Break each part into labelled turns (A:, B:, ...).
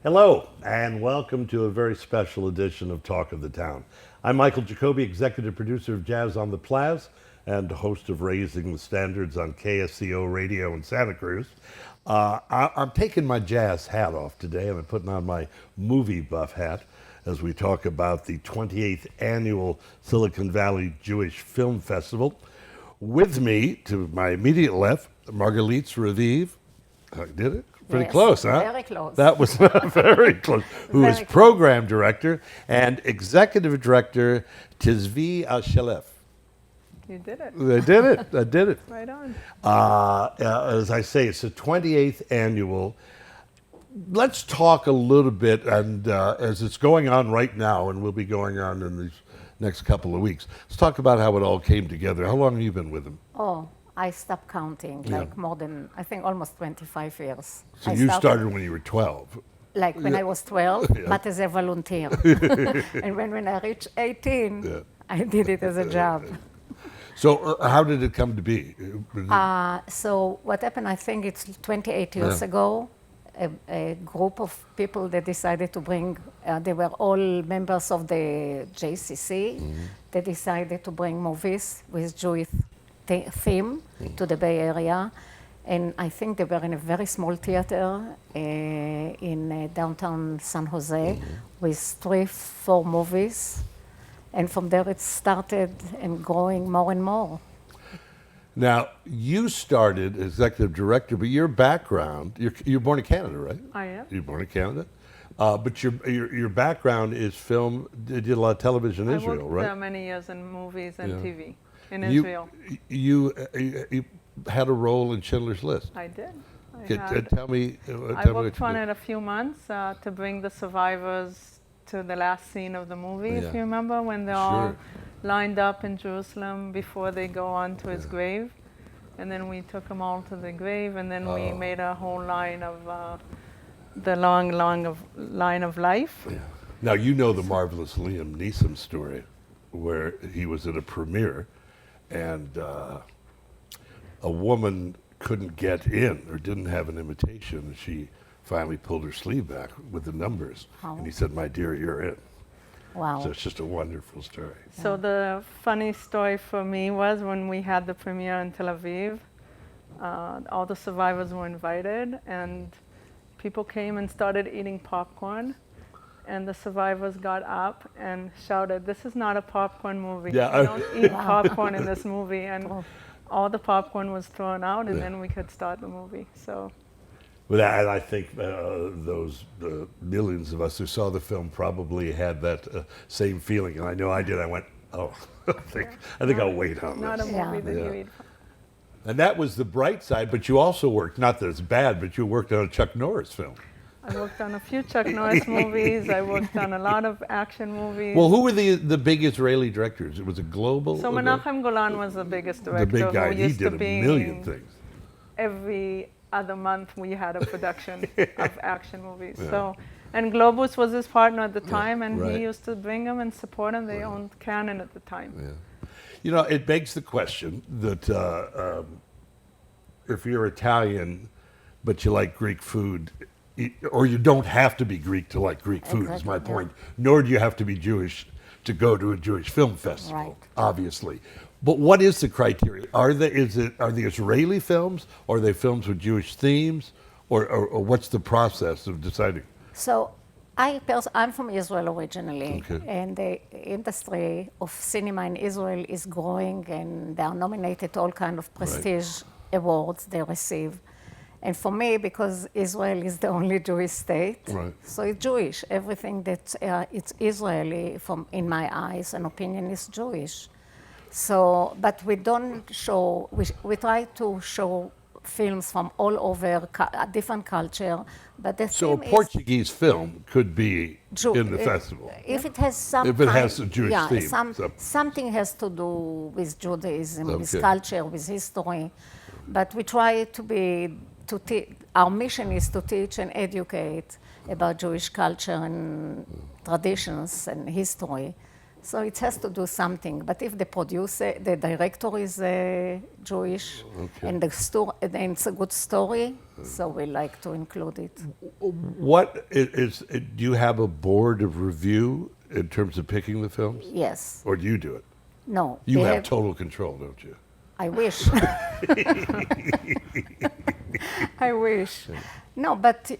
A: Hello, and welcome to a very special edition of Talk of the Town. I'm Michael Jacobi, executive producer of Jazz on the Plaz and host of Raising the Standards on KSCO Radio in Santa Cruz. I'm taking my jazz hat off today, and I'm putting on my movie buff hat as we talk about the 28th annual Silicon Valley Jewish Film Festival. With me, to my immediate left, Margalit Raviv. I did it? Pretty close, huh?
B: Very close.
A: That was very close. Who is
B: Very close.
A: program director and executive director Tzvia Shelef.
C: You did it.
A: I did it.
C: Right on.
A: As I say, it's the 28th annual. Let's talk a little bit, and as it's going on right now, and will be going on in these next couple of weeks, let's talk about how it all came together. How long have you been with them?
B: Oh, I stopped counting,
A: Yeah.
B: like more than, I think almost 25 years.
A: So
B: I
A: you started when you were 12.
B: like when I was 12,
A: Yeah.
B: but as a volunteer. And when I reached 18,
A: Yeah.
B: I did it as a job.
A: So how did it come to be?
B: So what happened, I think it's 28 years
A: Yeah.
B: ago, a group of people that decided to bring, they were all members of the JCC, they decided to bring movies with Jewish theme to the Bay Area. And I think they were in a very small theater in downtown San Jose with 3-4 movies. And from there it started and growing more and more.
A: Now, you started as executive director, but your background, you're born in Canada, right?
C: I am.
A: You're born in Canada. But your background is film, you did a lot of television in Israel,
C: I worked
A: right?
C: many years in movies and
A: Yeah.
C: TV in
A: You-
C: Israel.
A: You had a role in Schindler's List.
C: I did.
A: Tell me
C: I
A: what
C: worked
A: you
C: on
A: did.
C: it a few months to bring the survivors to the last scene of the movie,
A: Yeah.
C: if you remember, when they're
A: Sure.
C: all lined up in Jerusalem before they go on to his grave. And then we took them all to the grave, and then we made a whole line of the long line of life.
A: Yeah. Now, you know the marvelous Liam Neeson story where he was at a premiere and a woman couldn't get in or didn't have an invitation, and she finally pulled her sleeve back with the numbers.
B: Oh.
A: And he said, "My dear, you're in."
B: Wow.
A: So it's just a wonderful story.
C: So the funny story for me was when we had the premiere in Tel Aviv, all the survivors were invited, and people came and started eating popcorn, and the survivors got up and shouted, "This is not a popcorn movie.
A: Yeah,
C: You don't eat
B: Wow.
C: popcorn in this movie." And
B: Oh.
C: all the popcorn was thrown out, and
A: Yeah.
C: then we could start the movie. So
A: But I think those millions of us who saw the film probably had that same feeling, and I know I did. I went, "Oh, I think I'll wait on
C: not a
A: this."
C: movie
B: Yeah.
C: that you
A: Yeah.
C: eat.
A: And that was the bright side, but you also worked, not that it's bad, but you worked on a Chuck Norris film.
C: I worked on a few Chuck Norris movies. I worked on a lot of action movies.
A: Well, who were the big Israeli directors? It was a global?
C: So Menachem Golan was the biggest director.
A: the big guy,
C: who
A: he
C: used
A: did
C: to
A: a
C: be
A: million things.
C: Every other month we had a production of action movies.
A: Yeah.
C: So, and Globus was his partner at the time, and
A: right.
C: he used to bring them and support them. They owned Canon at the time.
A: Yeah. You know, it begs the question that if you're Italian, but you like Greek food, or you don't have to be Greek to like Greek food, is my
B: Exactly, yeah.
A: point. Nor do you have to be Jewish to go to a Jewish film festival,
B: Right.
A: obviously. But what is the criteria? Are the Israeli films, or are they films with Jewish themes, or what's the process of deciding?
B: So I'm from Israel originally,
A: Okay.
B: and the industry of cinema in Israel is growing, and they are nominated to all kind of prestige awards they receive. And for me, because Israel is the only Jewish state,
A: Right.
B: so it's Jewish. Everything that it's Israeli, in my eyes and opinion, is Jewish. So, but we don't show. We try to show films from all over different culture, but the
A: So a
B: theme is
A: Portuguese film could be
B: Jew-
A: in the festival.
B: If it has some
A: If it has a Jewish
B: yeah,
A: theme, so-
B: something has to do with Judaism, with
A: Okay.
B: culture, with history. But we try to our mission is to teach and educate about Jewish culture and traditions and history. So it has to do something. But if the producer, the director is Jewish, and and it's a good story, so we like to include it.
A: What do you have a board of review in terms of picking the films?
B: Yes.
A: Or do you do it?
B: No.
A: You
B: they
A: have total control, don't you?
B: I wish. I wish. No, but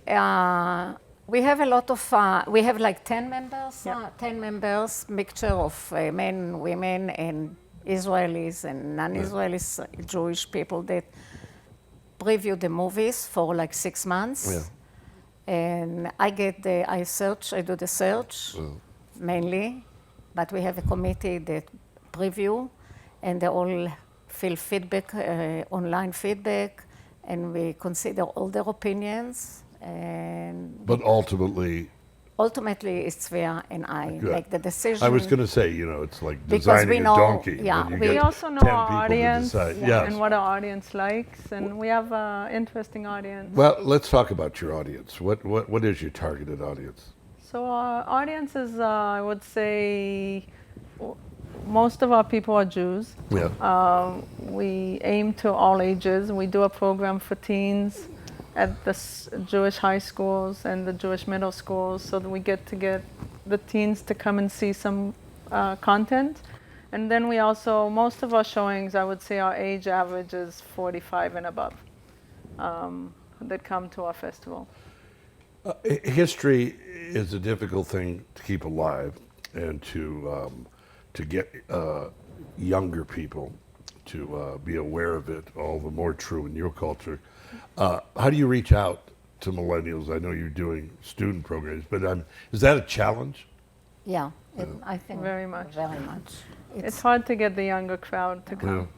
B: we have a lot of, we have like 10 members, 10 members, mixture of men, women, and Israelis and non-Israelis, Jewish people that preview the movies for like 6 months.
A: Yeah.
B: And I do the search mainly, but we have a committee that preview, and they all fill feedback, online feedback, and we consider all their opinions.
A: But ultimately,
B: it's Tzvia and I make the decision.
A: I was going to say, it's like
B: Because we
A: designing
B: know-
A: a donkey.
B: yeah,
A: when you
B: we
A: get
C: also know
A: 10
C: our
A: people to
C: audience
A: decide.
B: Yeah.
A: Yes.
C: and what our audience likes, and we have an interesting audience.
A: Well, let's talk about your audience. What is your targeted audience?
C: So our audience is, I would say, most of our people are Jews.
A: Yeah.
C: We aim to all ages. We do a program for teens at the Jewish high schools and the Jewish middle schools, so that we get the teens to come and see some content. And then we also, most of our showings, I would say our age average is 45 and above that come to our festival.
A: History is a difficult thing to keep alive, and to get younger people to be aware of it, all the more true in your culture. How do you reach out to millennials? I know you're doing student programs, but is that a challenge?
B: Yeah, I think
C: Very much.
B: Very much.
C: It's hard to get the younger crowd to come.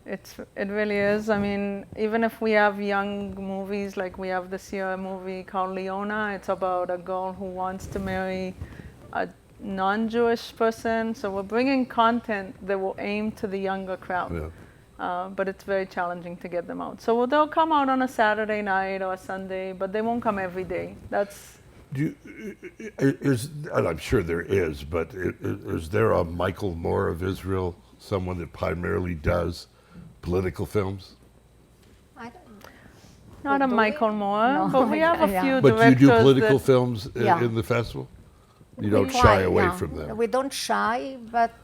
C: It really is. I mean, even if we have young movies, like we have this year a movie called Leona. It's about a girl who wants to marry a non-Jewish person. So we're bringing content that will aim to the younger crowd.
A: Yeah.
C: But it's very challenging to get them out. So they'll come out on a Saturday night or a Sunday, but they won't come every day.
A: And I'm sure there is, but is there a Michael Moore of Israel, someone that primarily does political films?
C: Not a Michael Moore,
B: No.
C: but we have a few
A: But
C: directors
A: you do political
C: that
A: films in the festival? You don't shy away from them?
B: We don't shy, but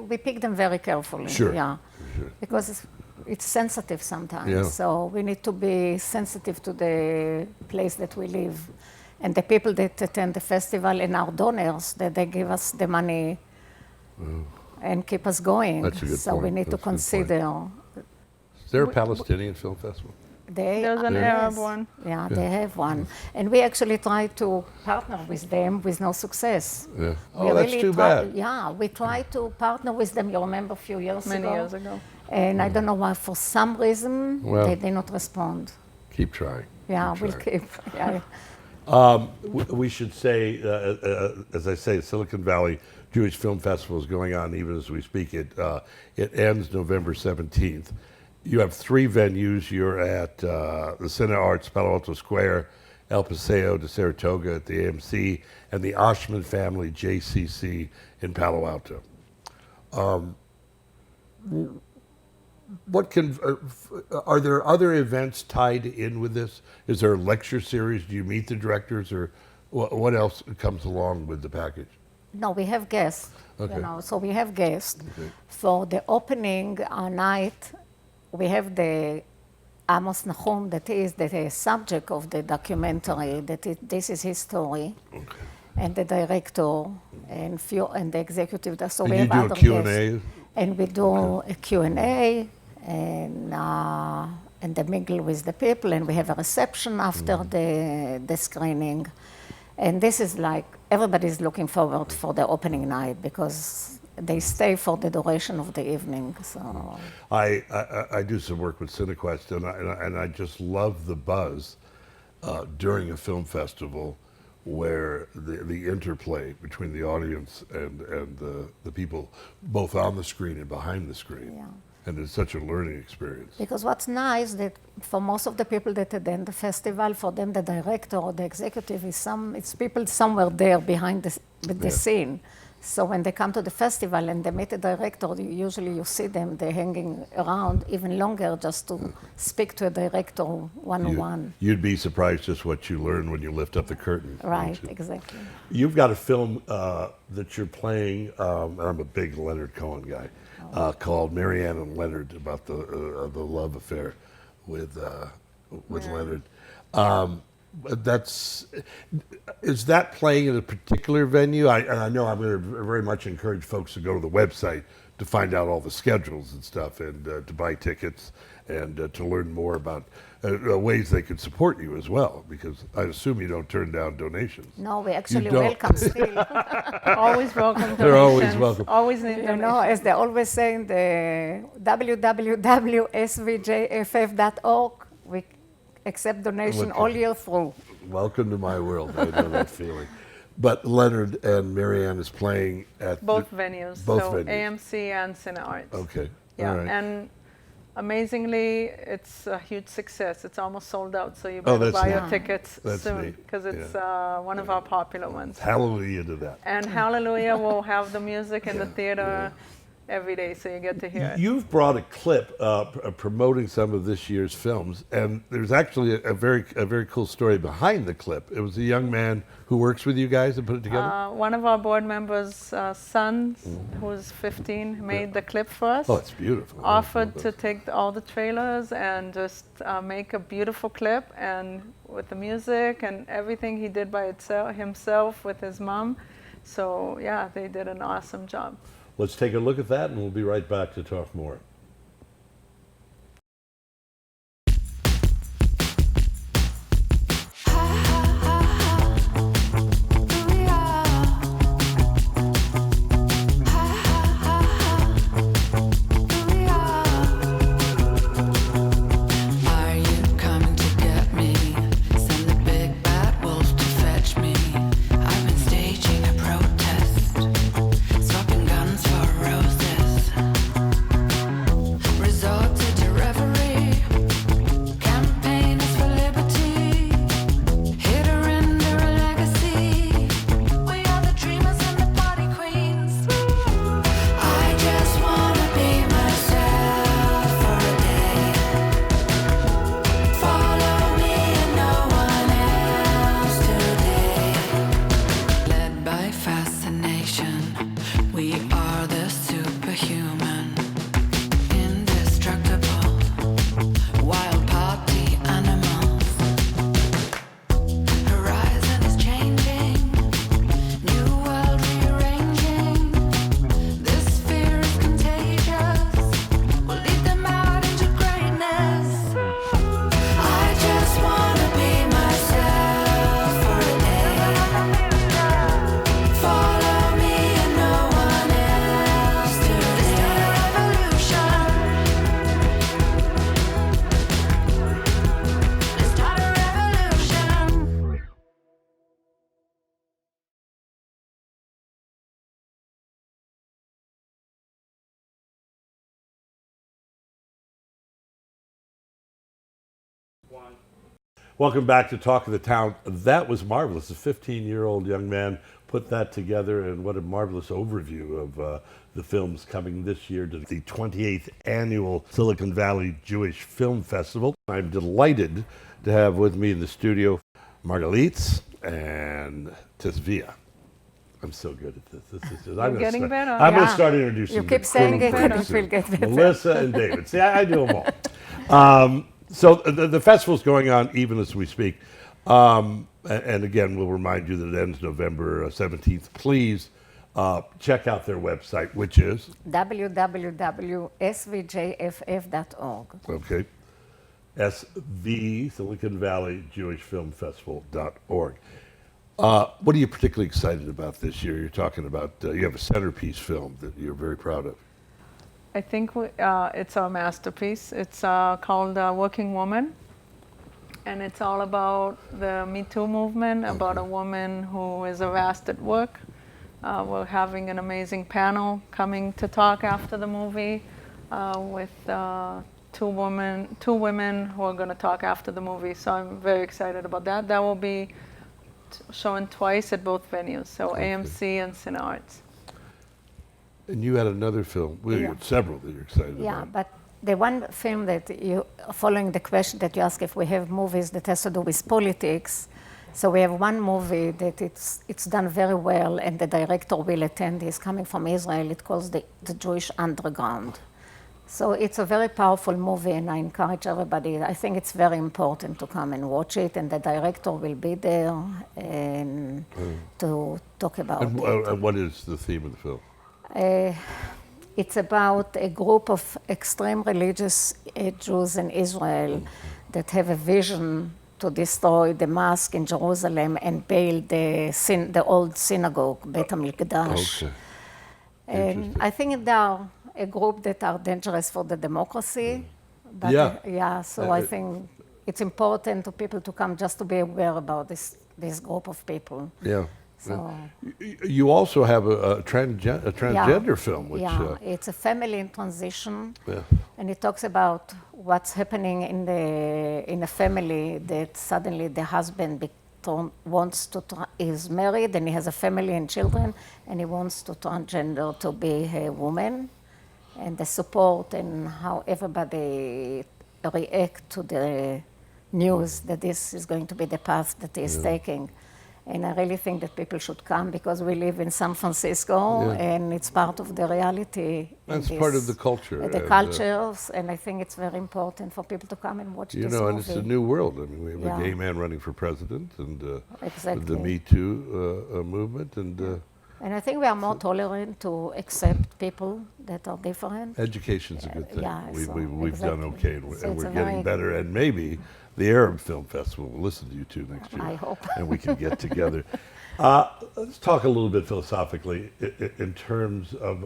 B: we pick them very carefully.
A: Sure.
B: Yeah.
A: Sure.
B: Because it's sensitive sometimes.
A: Yeah.
B: So we need to be sensitive to the place that we live. And the people that attend the festival and our donors, that they give us the money and keep us going.
A: That's a good
B: so we
A: point.
B: need to
A: That's a good
B: consider.
A: Is there a Palestinian film festival?
C: there's an Arab one.
B: Yeah, they have one. And we actually try to partner with them with no success.
A: Yeah.
B: We
A: Oh, that's
B: really
A: too bad.
B: Yeah, we tried to partner with them, you remember, a few years
C: Many
B: ago.
C: years ago.
B: And I don't know why, for some reason,
A: Well,
B: they did not respond.
A: Keep trying.
B: Yeah,
A: Keep
B: we'll
A: trying.
B: keep. Yeah.
A: We should say, as I say, Silicon Valley Jewish Film Festival is going on even as we speak. It ends November 17th. You have 3 venues. You're at the Cine Arts, Palo Alto Square, El Paseo de Saratoga at the AMC, and the Oshman Family JCC in Palo Alto. Are there other events tied in with this? Is there a lecture series? Do you meet the directors, or what else comes along with the package?
B: No, we have guests.
A: Okay.
B: You know, so we have guests.
A: Okay.
B: For the opening night, we have the Amos Nahum, that is the subject of the documentary, this is his story,
A: Okay.
B: and the director, and the executive. So
A: And
B: we
A: you
B: have
A: do a
B: other
A: Q&A?
B: guests. And we do a Q&A, and the mingle with the people, and we have a reception after the screening. And this is like, everybody's looking forward for the opening night because they stay for the duration of the evening. So
A: I do some work with CineQuest, and I just love the buzz during a film festival where the interplay between the audience and the people both on the screen and behind the screen.
B: Yeah.
A: And it's such a learning experience.
B: because what's nice that for most of the people that attend the festival, for them the director or the executive it's people somewhere there behind the scene. So when they come to the festival and they meet the director, usually you see them, they're hanging around even longer just to speak to a director one-on-one.
A: You'd be surprised just what you learn when you lift up the curtain.
B: Right, exactly.
A: You've got a film that you're playing, and I'm a big Leonard Cohen guy, called Marianne and Leonard, about the love affair with Leonard. Is that playing in a particular venue? I know I'm going to very much encourage folks to go to the website to find out all the schedules and stuff, and to buy tickets, and to learn more about ways they could support you as well, because I assume you don't turn down donations.
B: No, we actually
A: don't.
B: welcome still.
C: Always welcome.
A: They're always
C: donations.
A: welcome.
C: Always need
B: You
C: donations.
B: know, as they always say in the www.svjff.org, we accept donation all year through.
A: Welcome to my world. I know that feeling. But Leonard and Marianne is playing at
C: Both venues.
A: Both
C: so
A: venues.
C: AMC and Cine Arts.
A: Okay.
C: Yeah,
A: All right.
C: and amazingly, it's a huge success. It's almost sold out, so you better
A: that's
C: buy your
A: neat.
C: tickets
A: That's
C: soon,
A: neat.
C: because it's one of our popular ones.
A: Hallelujah to that.
C: And Hallelujah will have the music in the theater every day, so you get to hear it.
A: You've brought a clip promoting some of this year's films, and there's actually a very cool story behind the clip. It was a young man who works with you guys and put it together.
C: One of our board members' sons, who's 15, made the clip for us.
A: Oh, it's beautiful.
C: Offered to take all the trailers and just make a beautiful clip, and with the music and everything he did by himself with his mom. So yeah, they did an awesome job.
A: Let's take a look at that, and we'll be right back to talk more. Welcome back to Talk of the Town. That was marvelous. A 15-year-old young man put that together, and what a marvelous overview of the films coming this year to the 28th Annual Silicon Valley Jewish Film Festival. I'm delighted to have with me in the studio Margalit and Tzvia. I'm so good at this. I'm
C: getting better.
A: I'm going to start introducing
B: You
A: the
B: keep saying
A: crew
B: it
A: pretty
B: and it
A: soon.
B: will get better.
A: Melissa and David. See, I do them all. So the festival's going on even as we speak. And again, we'll remind you that it ends November 17th. Please check out their website, which is?
B: www.svjff.org.
A: Okay. SV, Silicon Valley Jewish Film Festival.org. What are you particularly excited about this year? You're talking about, you have a centerpiece film that you're very proud of.
C: I think it's our masterpiece. It's called Working Woman, and it's all about the Me Too movement, about a woman who is harassed at work. We're having an amazing panel coming to talk after the movie with two women who are going to talk after the movie. So I'm very excited about that. That will be shown twice at both venues, so AMC and Cine Arts.
A: And you had another film, well, you
B: Yeah.
A: had several that you're excited
B: Yeah,
A: about.
B: but the one film that you, following the question that you ask if we have movies that has to do with politics, so we have one movie that it's done very well, and the director will attend. He's coming from Israel. It calls the Jewish Underground. So it's a very powerful movie, and I encourage everybody. I think it's very important to come and watch it, and the director will be there and to talk about
A: And,
B: it.
A: and what is the theme of the film?
B: It's about a group of extreme religious Jews in Israel that have a vision to destroy the mosque in Jerusalem and build the old synagogue, Beit HaMikdash.
A: Okay.
B: And
A: Interesting.
B: I think they are a group that are dangerous for the democracy. But
A: Yeah.
B: so I think it's important to people to come just to be aware about this group of people.
A: Yeah.
B: So,
A: You also have a transgender film, which
B: it's a family in transition,
A: yeah.
B: and it talks about what's happening in a family that suddenly the husband is married and he has a family and children, and he wants to transgender to be a woman, and the support and how everybody react to the news that this is going to be the path that he's taking. And I really think that people should come because we live in San Francisco and it's part of the reality.
A: That's part of the culture.
B: The cultures, and I think it's very important for people to come and watch this movie.
A: And it's a new world. I mean, we have a gay man running for president, and the Me Too movement,
B: and I think we are more tolerant to accept people that are different.
A: education's a good thing. We've done okay, and
B: So
A: we're getting better, and maybe the Arab Film Festival will listen to you two next year.
B: I hope.
A: And we can get together. Let's talk a little bit philosophically in terms of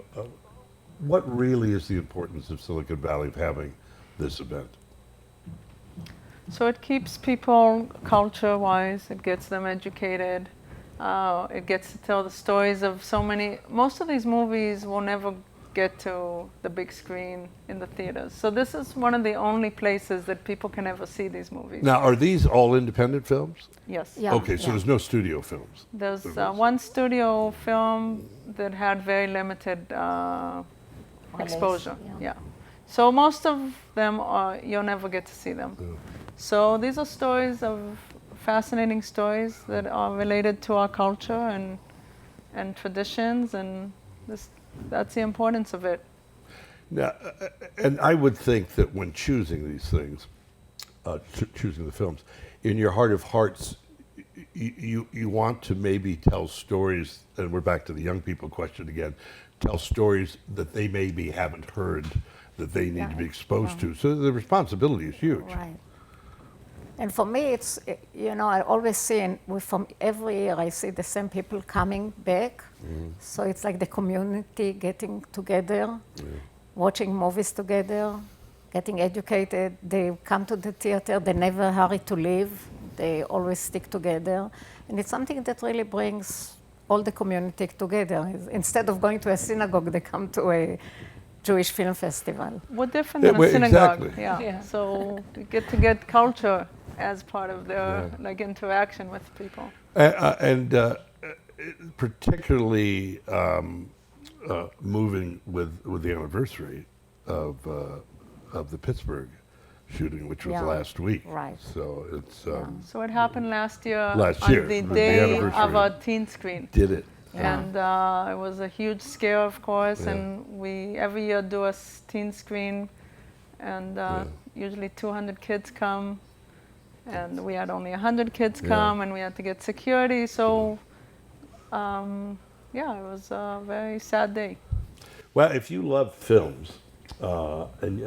A: what really is the importance of Silicon Valley of having this event?
C: So it keeps people culture-wise, it gets them educated, it gets to tell the stories of so many, most of these movies will never get to the big screen in the theaters. So this is one of the only places that people can ever see these movies.
A: Now, are these all independent films?
C: Yes.
B: Yeah.
A: Okay, so there's no studio films.
C: There's one studio film that had very limited exposure. Yeah. So most of them you'll never get to see them. So these are stories of fascinating stories that are related to our culture and traditions, and that's the importance of it.
A: Now, and I would think that when choosing these things, choosing the films, in your heart of hearts, you want to maybe tell stories, and we're back to the young people question again, tell stories that they maybe haven't heard, that they need to be exposed to. So the responsibility is huge.
B: Right. And for me, it's, I always see, from every year, I see the same people coming back. So it's like the community getting together, watching movies together, getting educated. They come to the theater, they never hurry to leave. They always stick together. And it's something that really brings all the community together. Instead of going to a synagogue, they come to a Jewish film festival.
C: What different than a synagogue?
A: Exactly.
C: Yeah. So you get to get culture as part of their interaction with people.
A: And particularly moving with the anniversary of the Pittsburgh shooting, which was last week.
B: Right.
A: So it's
C: So it happened last year on the
A: the
C: day
A: anniversary.
C: of our teen screen.
A: Did it?
C: And it was a huge scare, of course, and we every year do a teen screen, and usually 200 kids come, and we had only 100 kids come, and we had to get security, so it was a very sad day.
A: Well, if you love films, and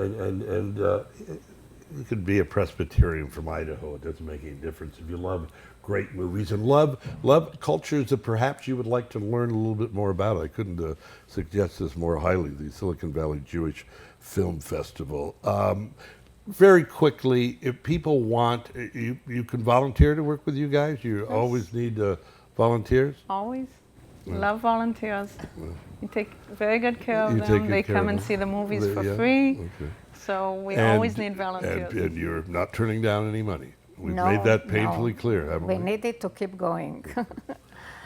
A: you could be a Presbyterian from Idaho, it doesn't make any difference. If you love great movies and love cultures that perhaps you would like to learn a little bit more about, I couldn't suggest this more highly, the Silicon Valley Jewish Film Festival. Very quickly, if people want, you can volunteer to work with you guys? You always need volunteers?
C: Always. Love volunteers. You take very good care of them. They come and see the movies for free.
A: Okay.
C: So we always need volunteers.
A: And you're not turning down any money. We've made that painfully clear, haven't we?
B: We needed to keep going.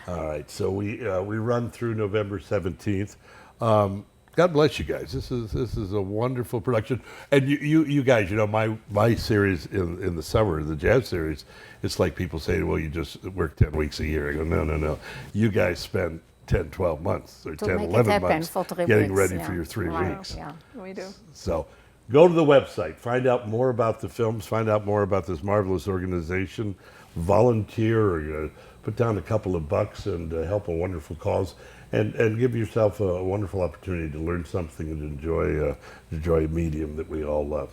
A: All right, so we run through November 17th. God bless you guys. This is a wonderful production, and you guys, my series in the summer, the jazz series, it's like people say, well, you just work 10 weeks a year. I go, no. You guys spend 10, 12 months or
B: To
A: 10,
B: make it
A: 11
B: happen
A: months
B: for 3
A: getting
B: weeks,
A: ready
B: yeah.
A: for your 3
B: Wow,
A: weeks.
B: yeah.
C: We do.
A: So go to the website, find out more about the films, find out more about this marvelous organization, volunteer, or put down a couple of bucks and help a wonderful cause, and give yourself a wonderful opportunity to learn something and enjoy a medium that we all love.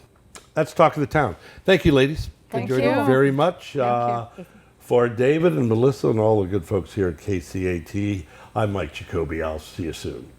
A: That's Talk of the Town. Thank you, ladies.
B: Thank
A: Enjoyed
B: you.
A: it very much.
C: Thank you.
A: For David and Melissa and all the good folks here at KCAT, I'm Mike Jacobi. I'll see you soon.